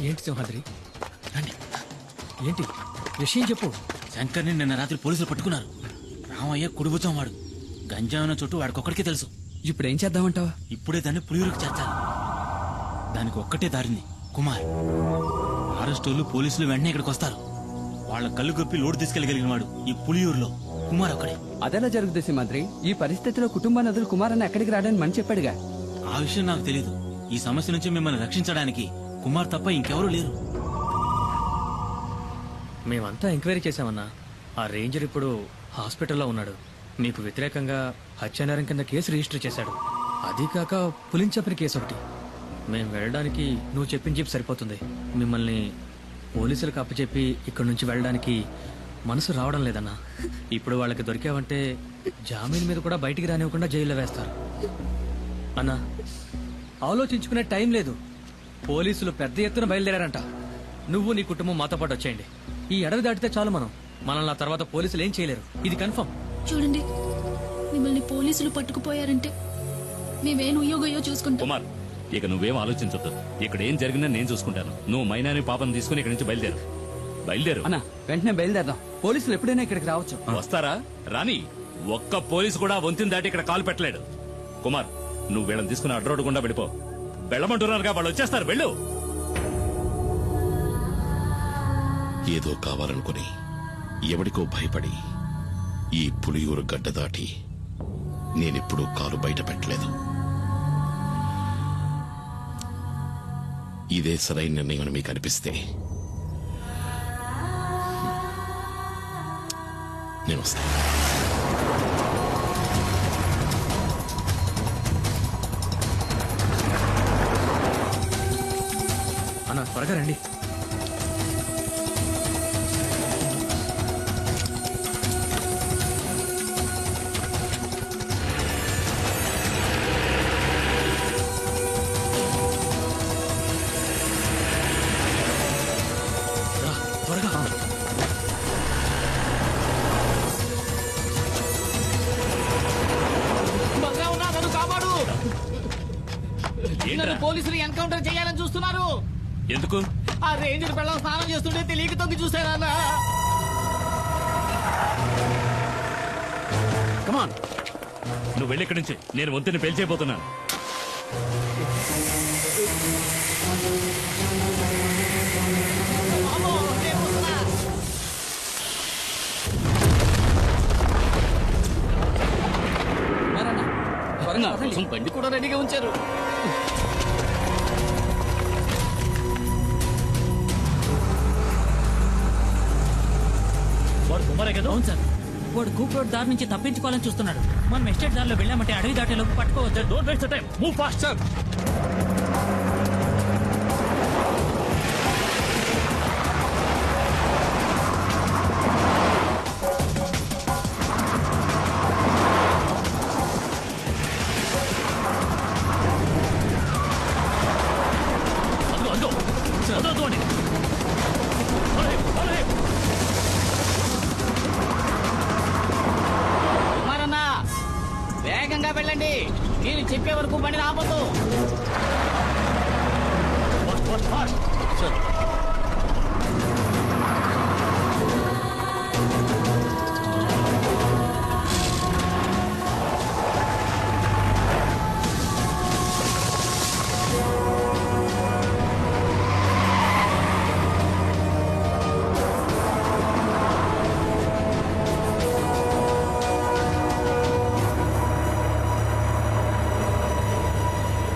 ఏంటి సింహాద్రి రండి. ఏంటి విషయం చెప్పు. శంకర్ని నిన్న రాత్రి పోలీసులు పట్టుకున్నారు. రామయ్య కుడిబుచ్చం వాడు. గంజాయిన చుట్టూ వాడికొక్కడికే తెలుసు. ఇప్పుడు ఏం చేద్దామంటావా? ఇప్పుడే దాన్ని పులియూరుకు చేర్చాలి. దానికి ఒక్కటే దారింది, కుమార్. అరెస్టోళ్ళు పోలీసులు వెంటనే ఇక్కడికి వస్తారు. వాళ్ళ కళ్ళు గొప్పి లోడు తీసుకెళ్లగలిగిన వాడు ఈ పులియూరులో కుమార్ ఒక్కడే. అదెలా జరుగుతుంది సింహాద్రి? ఈ పరిస్థితిలో కుటుంబాన్ని వదులు కుమార్ అన్న ఎక్కడికి రాడని మని చెప్పాడుగా. ఆ విషయం నాకు తెలీదు. ఈ సమస్య నుంచి మిమ్మల్ని రక్షించడానికి కుమార్ తప్ప ఇంకెవరూ లేరు. మేమంతా ఎంక్వైరీ చేశామన్నా. ఆ రేంజర్ ఇప్పుడు హాస్పిటల్లో ఉన్నాడు. మీకు వ్యతిరేకంగా హత్యానేరం కింద కేసు రిజిస్టర్ చేశాడు. అది కాక పులించపిన కేసు ఒకటి. మేము వెళ్ళడానికి నువ్వు చెప్పిన జీప్ సరిపోతుంది. మిమ్మల్ని పోలీసులకు అప్పచెప్పి ఇక్కడి నుంచి వెళ్ళడానికి మనసు రావడం లేదన్నా. ఇప్పుడు వాళ్ళకి దొరికావంటే జామీన్ మీద కూడా బయటికి రానివ్వకుండా జైల్లో వేస్తారు. అన్నా, ఆలోచించుకునే టైం లేదు. పోలీసులు పెద్ద ఎత్తున బయలుదేరారంట. నువ్వు నీ కుటుంబం మాతో పాటు వచ్చేయండి. ఈ అడవి దాటితే చాలు మనల్ని ఆ తర్వాత పోలీసులు ఏం చేయలేరు. ఇది కన్ఫర్మ్. చూడండి, మిమ్మల్ని పోలీసులు పట్టుకుపోయారంటే మేమేం ఉయ్యోగయ్యో చూసుకుంటాం. కుమార్, ఇక నువ్వేం ఆలోచించొద్దు. ఇక్కడ ఏం జరిగిందని నేను చూసుకుంటాను. నువ్వు మైనాని పాపను తీసుకుని ఇక్కడి నుంచి బయలుదేరు. అన్న వెంటనే బయలుదేరదాం. పోలీసులు ఎప్పుడైనా ఇక్కడికి రావచ్చు. వస్తారా? రాని. ఒక్క పోలీసు కూడా వంతిని దాటి ఇక్కడ కాలు పెట్టలేడు. కుమార్, నువ్వు వీళ్ళని తీసుకుని అడ్రోడ్ గుండా వెళ్ళిపో. వెళ్ళమంటున్నారుగా, వాళ్ళు వచ్చేస్తారు. వెళ్ళు. ఏదో కావాలనుకుని ఎవడికో భయపడి ఈ పులియూరు గడ్డ దాటి నేనెప్పుడూ కాలు బయట పెట్టలేదు. ఇదే సరైన నిర్ణయం మీకు అనిపిస్తే నేను వస్తాను. అన్నా, త్వరగా రండి. త్వరగా. కాపాడు. పోలీసులు ఎన్కౌంటర్ చేయాలని చూస్తున్నారు. ఎందుకు? ఆ రేంజర్ పిల్లలు స్నానం చేస్తుంటే తెలియక తొంగి చూసారా? కమాన్, నువ్వు వెళ్ళి ఇక్కడి నుంచి. నేను వంతిని పేల్చేయబోతున్నాను. బండి కూడా రెడీగా ఉంచారు. వాడు కుమారే కదా? అవును సార్. వాడు కూప్ రోడ్ దారి నుంచి తప్పించుకోవాలని చూస్తున్నాడు. మనం ఎస్టేట్ దారిలో వెళ్ళామంటే అడవి దాటేలోపు పట్టుకోవచ్చు. Don't waste time, move fast. Sir, కుమారన్నా, వేగంగా వెళ్ళండి. నేను చెప్పే వరకు బండి ఆపొద్దు.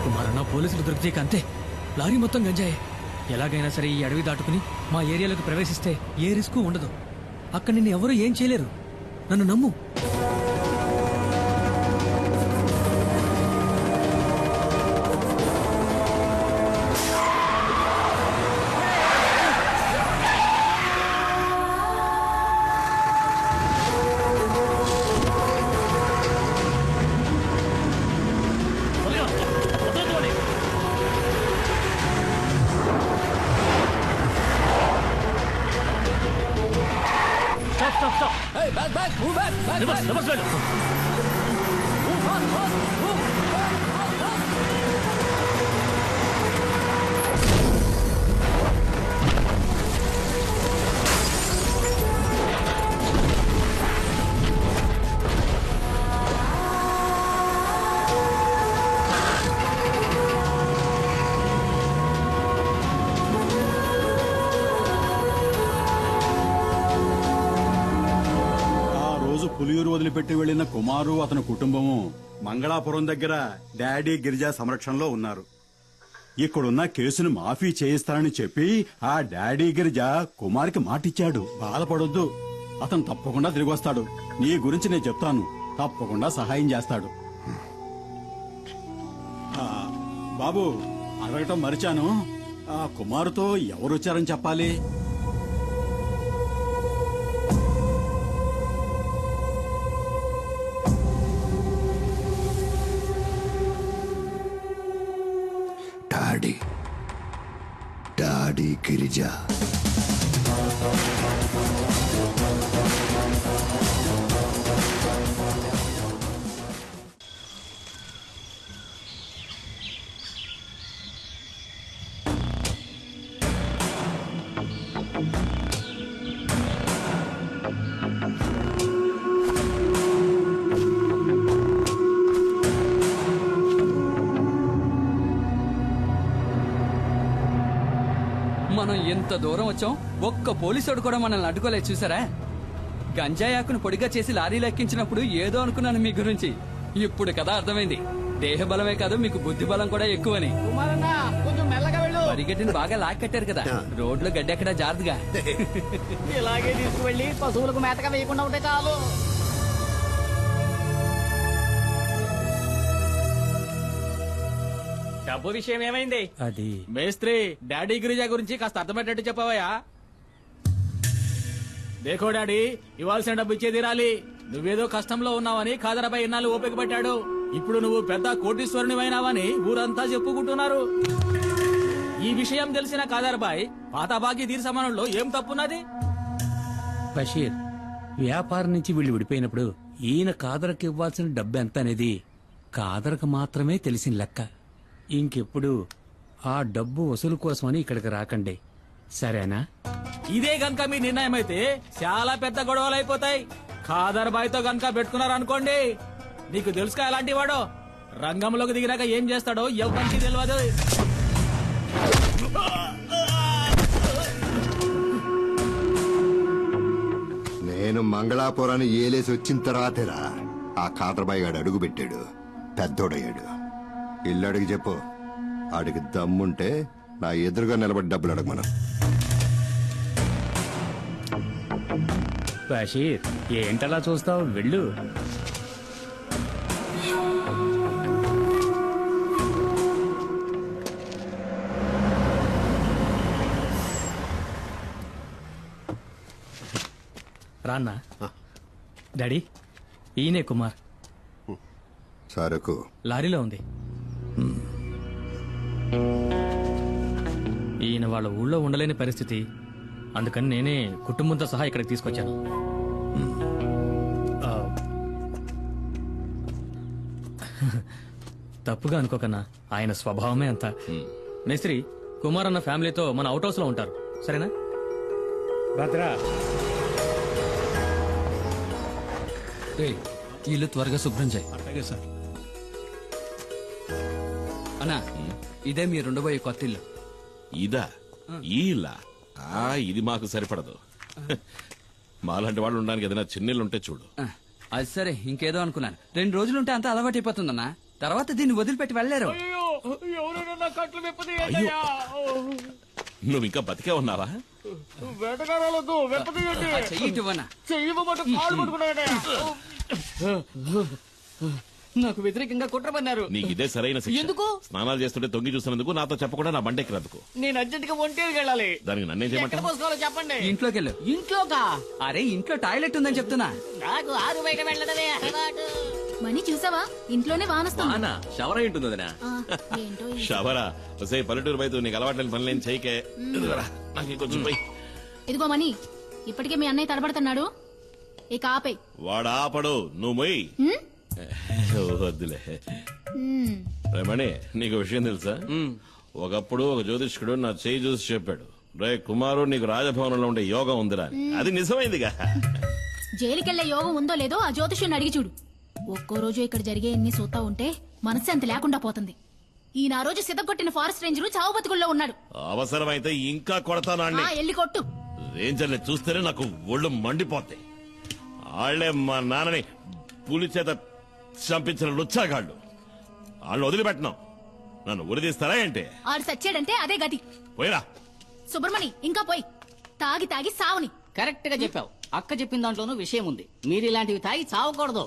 కుమారన్న, పోలీసులు దొరికితే అంతే. లారీ మొత్తం గంజాయే. ఎలాగైనా సరే ఈ అడవి దాటుకుని మా ఏరియాలోకి ప్రవేశిస్తే ఏ రిస్క్ ఉండదు. అక్కడ నిన్ను ఎవరూ ఏం చేయలేరు. నన్ను నమ్ము. Hey, back, move back. Reverse, move on. వదిలిపెట్టి వెళ్లిన కుమారు అతని కుటుంబము మంగళాపురం దగ్గర డాడీ గిరిజా సంరక్షణలో ఉన్నారు. ఇక్కడున్న కేసును మాఫీ చేయిస్తానని చెప్పి ఆ డాడీ గిరిజా కుమార్కి మాటిచ్చాడు. బాధపడొద్దు, అతను తప్పకుండా తిరిగి వస్తాడు. నీ గురించి నేను చెప్తాను, తప్పకుండా సహాయం చేస్తాడు. బాబు, అడగటం మరిచాను, ఆ కుమారుతో ఎవరొచ్చారని చెప్పాలి? Daddy daddy Girija. మనం ఎంత దూరం వచ్చాం, ఒక్క పోలీసుడు కూడా మనల్ని అడ్డుకోలేదు. చూసారా, గంజాయాకును పొడిగా చేసి లారీలో ఎక్కించినప్పుడు ఏదో అనుకున్నాను మీ గురించి. ఇప్పుడు కదా అర్థమైంది, దేహ బలమే కాదు మీకు బుద్ధి బలం కూడా ఎక్కువని. కుమారన్న కొంచెం మెల్లగా వెళ్ళు. పరిగెట్టిని బాగా లాక్కట్టారు కదా, రోడ్లో గడ్డెక్కడా జారుదుగా. ఇలాగే తీసుకువెళ్ళి పశువులకు మేతగా వేయకుండా ఉంటే చాలు. డబ్బు విషయం ఏమైంది? అది మేస్త్రి, డాడీ గిరిజా గురించి కాస్త అర్థమయ్యేటట్టు చెప్పవయ్యా. దేఖో డాడీ, ఇవ్వాల్సిన డబ్బు ఇచ్చే తీరాలి. నువ్వేదో కష్టంలో ఉన్నావని ఖాదరాబాయ్ ఇన్నాళ్ళు ఓపిక పట్టాడు. ఇప్పుడు నువ్వు పెద్ద కోటీశ్వరునివైనావని ఊరంతా చెప్పుకుంటున్నారు. ఈ విషయం తెలిసిన ఖాదరాబాయ్ పాత బాకీ తీర్చమనంలో ఏం తప్పున్నది? బషీర్, వ్యాపారం నుంచి వీళ్ళు విడిపోయినప్పుడు ఈయన కాదరకు ఇవ్వాల్సిన డబ్బు ఎంత అనేది కాదరకు మాత్రమే తెలిసిన లెక్క. ఇంకెప్పుడు ఆ డబ్బు వసూలు కోసమని ఇక్కడికి రాకండి, సరేనా? ఇదే గనక మీ నిర్ణయం అయితే చాలా పెద్ద గొడవలు అయిపోతాయి. ఖాదర్ బాయ్ తో గనక పెట్టుకున్నారనుకోండి, నీకు తెలుసుగా ఎలాంటి వాడో. రంగంలోకి దిగినాక ఏం చేస్తాడో ఎవరికి తెలియదు. నేను మంగళాపురాన్ని ఏలేసి వచ్చిన తర్వాతేరా ఆ కాదర్బాయి గాడు అడుగు పెట్టాడు, పెద్దోడయ్యాడు. ఇల్లు అడిగి చెప్పు, ఆడికి దమ్ముంటే నా ఎదురుగా నిలబడి డబ్బులు అడగమను. బషీర్, ఏంటలా చూస్తావు, వెళ్ళు. రాన్నా. డాడీ, ఈయనే కుమార్. సరుకు లారీలో ఉంది. ఈయన వాళ్ళ ఊళ్ళో ఉండలేని పరిస్థితి, అందుకని నేనే కుటుంబంతో సహా ఇక్కడికి తీసుకొచ్చాను. ఆ, తప్పుగా అనుకోకన్నా, ఆయన స్వభావమే అంత. మేస్త్రి, కుమార్ అన్న ఫ్యామిలీతో మన అవుట్ హౌస్ లో ఉంటారు, సరేనా? భద్రా, ఇల్లు త్వరగా శుభ్రం చేయి. అలాగే సార్. అన్నా, ఇదే మీరు ఉండబోయే కొత్త ఇల్లు. ఇదా? ఈ ఇల్లా? ఇది మాకు సరిపడదు. మాలాంటి వాళ్ళు ఉండడానికి ఏదైనా చిన్నిల్లు ఉంటే చూడు. అది సరే, ఇంకేదో అనుకున్నాను. 2 రోజులుంటే అంతా అలవాటు అయిపోతుందన్నా, తర్వాత దీన్ని వదిలిపెట్టి వెళ్ళలేరు. నువ్వు ఇంకా బతికే ఉన్నావా? చెయ్యివన్నా. నాకు వ్యతిరేకంగా కుట్ర పన్నారు. నీకు ఇదే సరైన శిక్ష. ఎందుకు? స్నానాలు చేస్తుంటే తొంగి చూసినందుకు, నాతో చెప్పకుండా నా బండెక్కినందుకు. నేను అర్జెంట్ గా ఒంటేరుకి వెళ్ళాలి. దానికి నన్నేం ఎక్కడ చేయమంటావు? పోసుకోవాలో చెప్పండి. ఇంట్లోకి వెళ్ళు. ఇంట్లోకా? అరే, ఇంట్లో టాయిలెట్ ఉందని చెప్తున్నా. నాకు ఆరు బయట వెళ్ళడమే అలవాటు. మనీ చూసావా, ఇంట్లోనే వానొస్తుంది. షవర్ ఏంటుంది వదినా? ఏంటో షవరా? వసే పల్లెటూరు బయట నీకు అలవాట్లేని పనులేని చేయకే. ఇదిగోరా, నాకు ఇంకొంచెం పోయి. ఇదిగో మనీ, ఇప్పటికే మీ అన్నయ్య తడబడుతున్నాడు, ఇక ఆపే. వాడు ఆపడు, నువ్వు మొయ్యి. వద్దులే. రేమణి, నీకు విషయం తెలుసా? ఒకప్పుడు ఒక జ్యోతిష్కుడు నా చేయి చూసి చెప్పాడు, రే కుమారు, నీకు రాజభవనంలో ఉండే యోగం ఉందిరా. అది నిజమైందిగా. జైలుకెళ్లే యోగం ఉందో లేదో ఆ జ్యోతిష్యుని అడిగి చూడు. ఒక్కో రోజు ఇక్కడ జరిగే ఎన్ని చూస్తా ఉంటే మనశ్శాంతి లేకుండా పోతుంది. ఈయన ఆ రోజు సిద్ధగొట్టిన ఫారెస్ట్ రేంజర్ చావు బతుకుల్లో ఉన్నాడు. అవసరమైతే ఇంకా కొడతాను. ఎల్లి కొట్టు. రేంజర్ని చూస్తేనే నాకు ఒళ్ళు మండిపోతాయి. వాళ్ళే మా నాన్నని పులి చేత చంపించిన లుచ్చాగాళ్ళు. వాళ్ళు వదిలిపెట్టను. నన్ను ఉరిదీస్తారా ఏంటి? ఆడు సచ్చాడంటే అదే గతి. పోయిరా. సుబ్రమణి ఇంకా పోయి తాగి తాగి సావుని. కరెక్ట్ గా చెప్పావు. అక్క చెప్పిన దాంట్లోనూ విషయం ఉంది. మీరు ఇలాంటివి తాగి చావకూడదు.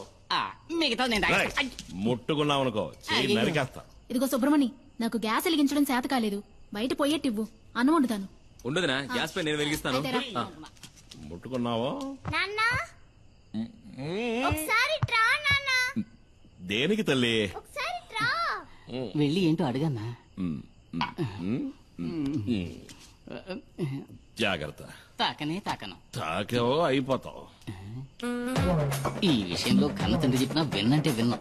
మిగతా నేను రేయ్, ముట్టుకున్నావనుకో చెయ్యి నరికేస్తా. ఇదిగో సుబ్రమణి, నాకు గ్యాస్ వెలిగించడం చేత కాలేదు. బయట పోయేట్టివ్వు, అన్నం వండుతాను. ఉండదునా, గ్యాస్ పై నేను వెలిగిస్తాను. అయితే రా. ముట్టుకున్నావో నాన్నా, ఒకసారి ట్రా నాన్నా. దేనికి తల్లి? ఒకసారి ట్రా. వెళ్ళి ఏంటో అడగన్నా. జాగ్రత్త. తాకనే తాకను. తాకేవో అయిపోతావు. ఈ విషయంలో కన్న తండ్రి చెప్పినా విన్నంటే విన్నాం.